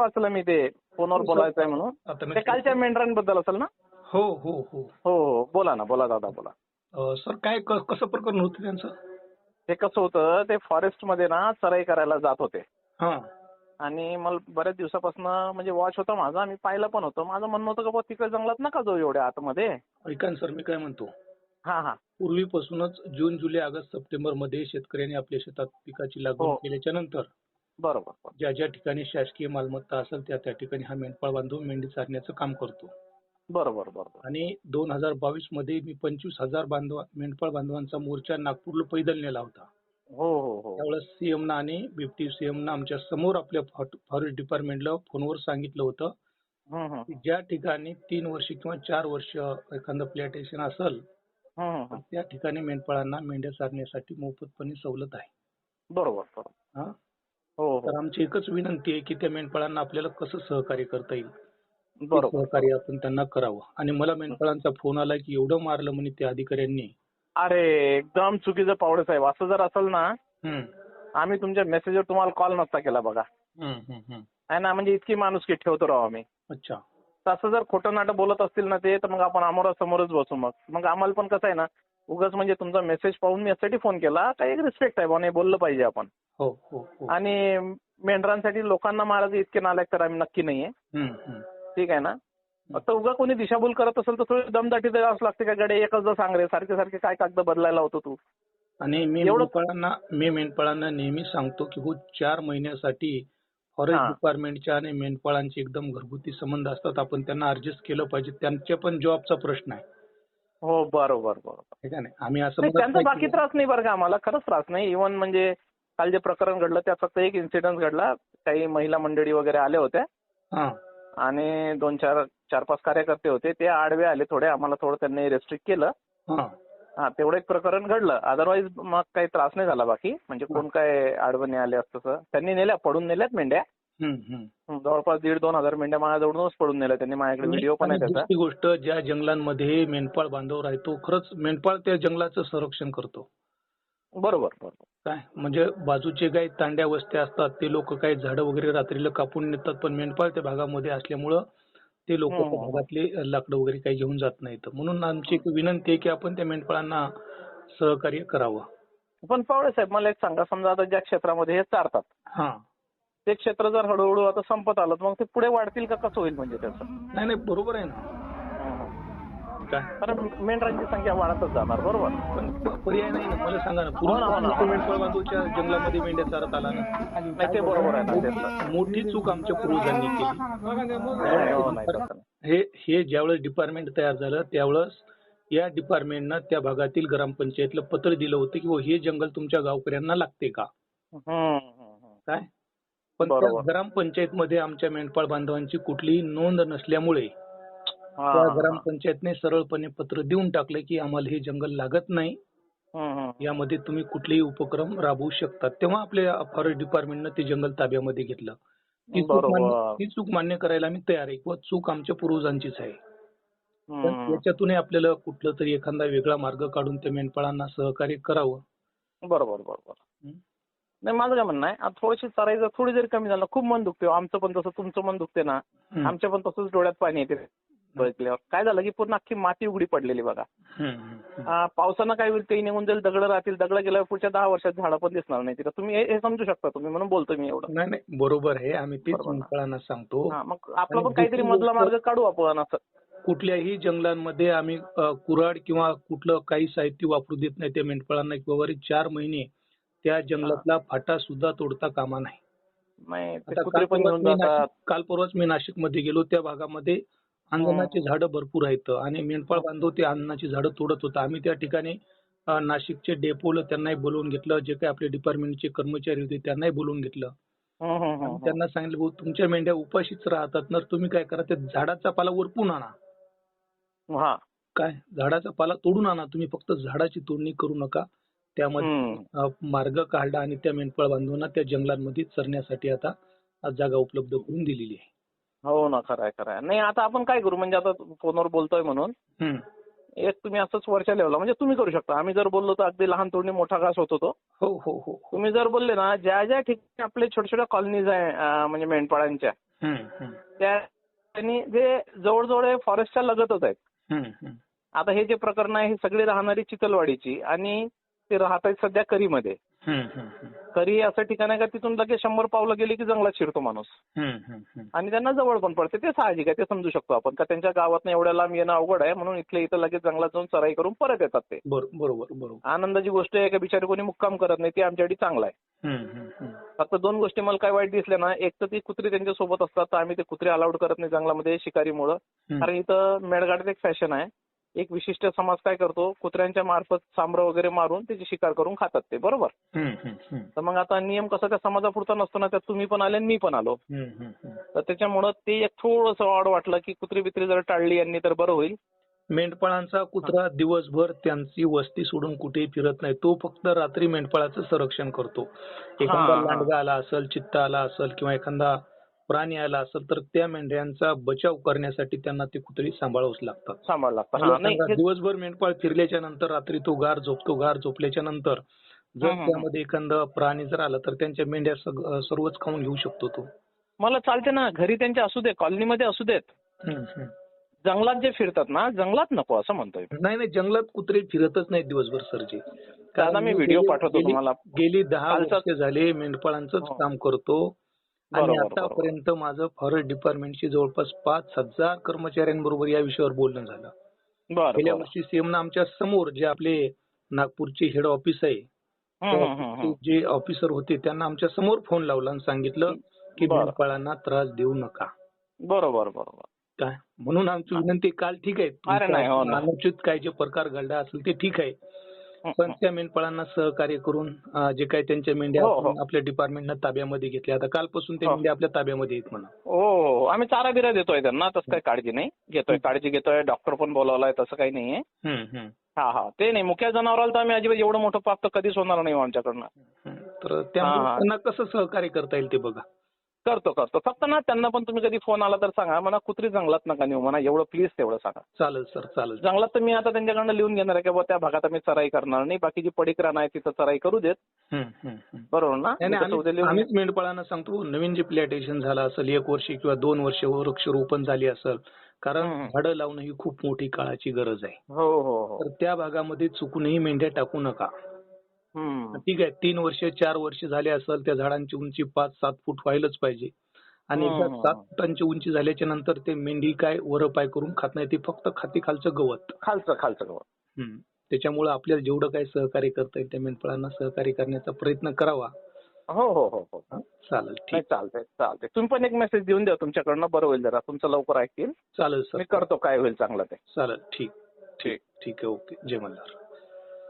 वाचलं मी ते फोनवर बोलायचं आहे म्हणून. आता ते कालच्या मेंढरांबद्दल असेल ना? हो हो हो. हो हो, बोला ना, बोला दादा बोला. सर काय कसं प्रकरण होतं त्यांचं? ते कसं होतं, ते फॉरेस्टमध्ये ना चराई करायला जात होते हा आणि मला बऱ्याच दिवसापासून म्हणजे वॉच होता माझा, मी पाहिलं पण होतं. माझं म्हणणं होतं की बुवा तिकडे जंगलात नका जाऊ एवढ्या आतमध्ये. ऐका ना सर, मी काय म्हणतो, हा हा. पूर्वीपासूनच जून, जुलै, ऑगस्ट, सप्टेंबर मध्ये शेतकऱ्यांनी आपल्या शेतात पिकाची लागवड हो. केल्याच्या नंतर बरोबर बरोबर. ज्या ज्या ठिकाणी शासकीय मालमत्ता असेल त्या त्या ठिकाणी हा मेंढपाळ बांधून मेंढी चारण्याचं काम करतो. बरोबर बरोबर. आणि 2022 मध्ये मी 25,000 मेंढपाळ बांधवांचा मोर्चा नागपूरला पैदल नेला होता. हो हो हो. त्यावेळेस सीएमना आणि बिप्टी सीएमना आमच्या समोर आपल्या फॉरेस्ट डिपार्टमेंटला फोनवर सांगितलं होतं की ज्या ठिकाणी 3 वर्ष किंवा 4 वर्ष एखादं प्लॅटेशन असेल तर त्या ठिकाणी मेंढपाळांना मेंढ्या चारण्यासाठी मोफतपणे सवलत आहे. बरोबर बरोबर. हा, हो तर हो. आमची एकच विनंती आहे की त्या मेंढपाळांना आपल्याला कसं सहकार्य करता येईल ते बरोबर. सहकार्य आपण त्यांना करावं. आणि मला मेंढपाळांचा फोन आला की एवढं मारलं म्हणे त्या अधिकाऱ्यांनी. अरे एकदम चुकीचं पावडे साहेब. असं जर असेल ना, हम्म, आम्ही तुमच्या मेसेजवर तुम्हाला कॉल नसता केला बघा. हम्म, हम्म, हम्म. आहे ना, म्हणजे इतकी माणुसकी ठेवतो राव आम्ही. अच्छा. तसं जर खोटं नाटं बोलत असतील ना ते, तर मग आपण समोरच बसू. मग आम्हाला पण कसं आहे ना, उगाच म्हणजे तुमचा मेसेज पाहून मी यासाठी फोन केला. काही एक रिस्पेक्ट आहे, नाही बोललं पाहिजे आपण. हो हो हो. आणि मेंढरांसाठी लोकांना मारायचे इतके नालायक तर आम्ही नक्की नाहीये. हम्म, हम्म. ठीक आहे ना. फक्त उगा कोणी दिशाभूल करत असेल तर थोडी दमदाटी द्यावंच लागते का गडे, एकच सांग रे, सारखे सारखे काय कागद बदलायला होतो तू. आणि मी मेंढपाळांना नेहमी सांगतो की 4 महिन्यासाठी फॉरेस्ट हा. डिपार्टमेंटच्या आणि मेंढपाळांचे एकदम घरगुती संबंध असतात. आपण त्यांना ऍडजस्ट केलं पाहिजे. त्यांच्या पण जॉबचा प्रश्न आहे. हो बरोबर बरोबर. ठीक आहे. आम्ही असं नाही, म्हणत त्यांचा नाही बाकी की त्रास नाही बरं का, आम्हाला खरंच त्रास नाही. इव्हन म्हणजे काल जे प्रकरण घडलं त्यात फक्त एक इन्सिडेंट घडला. काही महिला मंडळी वगैरे आल्या होत्या हा आणि 4-5 कार्यकर्ते होते. ते आडवे आले थोडे, आम्हाला थोडं त्यांनी रेस्ट्रिक्ट केलं. हा हा, तेवढं एक प्रकरण घडलं. अदरवाईज मग काही त्रास नाही झाला बाकी. म्हणजे कोण काय आडवं नाही आले असतं. त्यांनी नेल्या, पडून नेल्यात मेंढ्या. जवळपास 1,500-2,000 मेंढ्या माझ्याजवळूनच पडून नेल्या त्यांनी. माझ्याकडे व्हिडिओ पण आहे आणि त्याचा. दुसरी गोष्ट, ज्या जंगलांमध्ये मेंढपाळ बांधव राहतो, खरंच मेंढपाळ त्या जंगलाचं संरक्षण करतो. बरोबर बरोबर. काय म्हणजे बाजूचे काही तांड्या वस्त्या असतात ते लोक काही झाडं वगैरे रात्रीला कापून नेतात, पण मेंढपाळ त्या भागामध्ये असल्यामुळं ते लोक त्या भागातले लाकडं वगैरे काही घेऊन जात नाहीत. म्हणून आमची एक विनंती आहे की आपण त्या मेंढपाळांना सहकार्य करावं. पण पवार साहेब मला एक सांगा, समजा आता ज्या क्षेत्रामध्ये हे चारतात हा, ते क्षेत्र जर हळूहळू आता संपत आलं तर मग ते पुढे वाढतील का, कसं होईल म्हणजे त्याचं? नाही नाही, बरोबर आहे ना. काय कारण मेंढरांची संख्या वाढतच जाणार. बरोबर. पण पर्याय नाही ना. मला सांगा ना, हो ना. मेंढपाळ बांधवच्या जंगलामध्ये मेंढ्या चारत आला ना. नाही, ते बरोबर आहे ना त्याचं. मोठी चूक आमच्या पूर्वजांनी केली. हे ज्यावेळेस डिपार्टमेंट तयार झालं त्यावेळेस या डिपार्टमेंटनं त्या भागातील ग्रामपंचायतला पत्र दिलं होतं की हे जंगल तुमच्या गावकऱ्यांना लागते का. काय पण त्या ग्रामपंचायतमध्ये आमच्या मेंढपाळ बांधवांची कुठलीही नोंद नसल्यामुळे त्या ग्रामपंचायतने सरळपणे पत्र देऊन टाकले की आम्हाला हे जंगल लागत नाही, यामध्ये तुम्ही कुठलेही उपक्रम राबवू शकता. तेव्हा आपल्या फॉरेस्ट डिपार्टमेंटनं ते जंगल ताब्यामध्ये घेतलं. ती चूक मान्य करायला आम्ही तयार आहे किंवा चूक आमच्या पूर्वजांचीच आहे. पण याच्यातूनही आपल्याला कुठलं तरी एखादा वेगळा मार्ग काढून त्या मेंढपाळांना सहकार्य करावं. बरोबर बरोबर. नाही, माझं काय म्हणणं आहे, थोडीशी चराई जर थोडी जरी कमी झालं, खूप मन दुखते. आमचं पण तसं तुमचं मन दुखते ना, आमच्या पण तसंच डोळ्यात पाणी येते बघितल्यावर. काय झालं की पूर्ण अख्खी माती उघडी पडलेली बघा. पावसानं काय होईल, ते निघून जाईल, दगड राहतील. दगड गेल्यावर पुढच्या 10 वर्षात झाडं पण दिसणार नाही तिथं. तुम्ही हे समजू शकता तुम्ही, म्हणून बोलतोय मी एवढं. नाही नाही, बरोबर आहे. आम्ही तेच मेंढपाळांना सांगतो. मग आपला पण काहीतरी मधला मार्ग काढू आपण. असं कुठल्याही जंगलांमध्ये आम्ही कुऱ्हाड किंवा कुठलं काही साहित्य वापरू देत नाही त्या मेंढपाळांना. किंवा 4 महिने त्या जंगलातला फाटा सुद्धा तोडता कामा नाही. काल परवाच मी नाशिकमध्ये गेलो. त्या भागामध्ये अंजनाची झाडं भरपूर आहेत आणि मेंढपाळ बांधव ते अंजनाची झाडं तोडत होता. आम्ही त्या ठिकाणी नाशिकचे डेपोला त्यांनाही बोलवून घेतलं, जे काही आपले डिपार्टमेंटचे कर्मचारी होते त्यांनाही बोलवून घेतलं. त्यांना सांगितलं, भाऊ तुमच्या मेंढ्या उपाशीच राहतात ना, तुम्ही काय करा, त्या झाडाचा पाला वरपून आणा. काय झाडाचा पाला तोडून आणा, तुम्ही फक्त झाडाची तोडणी करू नका. त्यामध्ये मार्ग काढला आणि त्या मेंढपाळ बांधवांना त्या जंगलांमध्ये चरण्यासाठी आता जागा उपलब्ध करून दिलेली आहे. हो ना, खरंय खरंय. नाही, आता आपण काय करू, म्हणजे आता फोनवर बोलतोय म्हणून एक तुम्ही असंच वरच्या लेवलला म्हणजे तुम्ही करू शकता. आम्ही जर बोललो तर अगदी लहान तोडणी मोठा घास होतो तो. हो हो हो. तुम्ही जर बोलले ना, ज्या ज्या ठिकाणी आपले छोट्या छोट्या कॉलनीज आहे म्हणजे मेंढपाळांच्या, त्यांनी जे जवळजवळ फॉरेस्टच्या लगतच आहेत. आता हे जे प्रकरण आहे हे सगळी राहणारी चितलवाडीची आणि ते राहत आहेत सध्या करीमध्ये. करी असं ठिकाण आहे का तिथून लगेच 100 पावलं गेली की जंगलात शिरतो माणूस. आणि त्यांना जवळ पण पडते, ते साहजिक आहे, ते समजू शकतो आपण का त्यांच्या गावातनं एवढ्या लांब येणं अवघड आहे म्हणून इथल्या इथं लगेच जंगलात जाऊन चराई करून परत येतात ते. बरोबर. आनंदाची गोष्ट आहे का बिचारे कोणी मुक्काम करत नाही, ते आमच्यासाठी चांगलं आहे. फक्त 2 गोष्टी मला काय वाईट दिसल्या ना, एक तर ती कुत्री त्यांच्या सोबत असतात तर आम्ही ते कुत्रे अलाउड करत नाही जंगलामध्ये शिकारीमुळं. कारण इथं मेळघाटात एक फॅशन आहे, एक विशिष्ट समाज काय करतो, कुत्र्यांच्या मार्फत सांबरं वगैरे मारून त्याची शिकार करून खातात ते, बरोबर. तर मग आता नियम कसा त्या समाजापुरता नसतो ना, त्यात तुम्ही पण आले आणि मी पण आलो. तर त्याच्यामुळं ते एक थोडंसं ऑड वाटलं की कुत्री बित्री जर टाळली यांनी तर बरं होईल. मेंढपाळांचा कुत्रा दिवसभर त्यांची वस्ती सोडून कुठेही फिरत नाही, तो फक्त रात्री मेंढपाळाचं संरक्षण करतो. एखादा लांडगा आला असेल, चित्ता आला असेल किंवा एखादा प्राणी आला असेल तर त्या मेंढ्यांचा बचाव करण्यासाठी त्यांना ते कुत्री सांभाळावंच लागतात. मला सांगा, दिवसभर मेंढपाळ फिरल्याच्या नंतर रात्री तो गार झोपतो, गार झोपल्याच्या नंतर जर त्यामध्ये एखादा प्राणी जर आला तर त्यांच्या मेंढ्या सर्वच खाऊन घेऊ शकतो तो. मला चालते ना, घरी त्यांच्या असू दे, कॉलनीमध्ये असू देत, जंगलात जे फिरतात ना, जंगलात नको असं म्हणतोय. नाही, जंगलात कुत्रे फिरतच नाहीत दिवसभर सरजी. कारण मी व्हिडिओ पाठवतो तुम्हाला. गेली 10 वर्ष झाले मेंढपाळांचंच काम करतो आणि आतापर्यंत माझं फॉरेस्ट डिपार्टमेंटची जवळपास 5,000 कर्मचाऱ्यांबरोबर या विषयावर बोलणं झालं. गेल्या वर्षी सेमना आमच्या समोर जे आपले नागपूरचे हेड ऑफिस आहे, जे ऑफिसर होते त्यांना आमच्या समोर फोन लावला आणि सांगितलं की मेंढपाळांना त्रास देऊ नका. बरोबर. काय म्हणून आमची विनंती काल, ठीक आहे अनुचित काय जे प्रकार घडला असेल ते ठीक आहे, पण त्या मेंढपाळांना सहकार्य करून जे काही त्यांच्या मेंढ्या आपल्या डिपार्टमेंटनं ताब्यामध्ये घेतल्या, आता कालपासून त्या मेंढ्या आपल्या ताब्यामध्ये आहेत म्हणा. हो, आम्ही चारा बिरा देतोय त्यांना, तसं काही काळजी नाही, काळजी घेतोय, डॉक्टर पण बोलावलाय, तसं काही नाहीये. ते नाही, मुख्य जनावराला तर आम्ही अजिबात एवढं मोठं पाप तर कधीच होणार नाही आमच्याकडनं. तर त्यांना कसं सहकार्य करता येईल ते बघा. करतो. फक्त ना त्यांना पण तुम्ही कधी फोन आला तर सांगा मला कुत्री जंगलात नका नेऊ म्हणा, एवढं प्लीज तेवढं सांगा. चालेल सर, चालेल. जंगलात तर मी आता त्यांच्याकडनं लिहून घेणार आहे की त्या भागात आम्ही चराई करणार नाही, बाकीची पडीकरान आहे तिथं चराई करू देत. बरोबर ना. आम्हीच मेंढपाळांना सांगतो, नवीन जे प्लॅटेशन झालं असेल 1 वर्ष किंवा 2 वर्ष वृक्षारोपण झाली असेल, कारण झाडं लावणं ही खूप मोठी काळाची गरज आहे. तर त्या भागामध्ये चुकूनही मेंढ्या टाकू नका. ठीक आहे, 3 वर्ष 4 वर्ष झाले असेल, त्या झाडांची उंची 5-7 फूट व्हायलाच पाहिजे. आणि एकदा 7 फुटांची उंची झाल्याच्या नंतर ते मेंढी काय वर पाय करून खात नाही, ती फक्त खाती खालचं गवत. त्याच्यामुळे आपल्याला जेवढं काही सहकार्य करता येईल त्या मेंढपाळांना सहकार्य करण्याचा प्रयत्न करावा. हो. चालेल, ठीक. चालतंय. तुम्ही पण एक मेसेज देऊन द्या तुमच्याकडनं, बरं होईल, जरा तुमचं लवकर ऐकतील. चालेल सर, मी करतो काय होईल चांगलं ते. चालेल, ठीक आहे, ओके. जय मल्हार.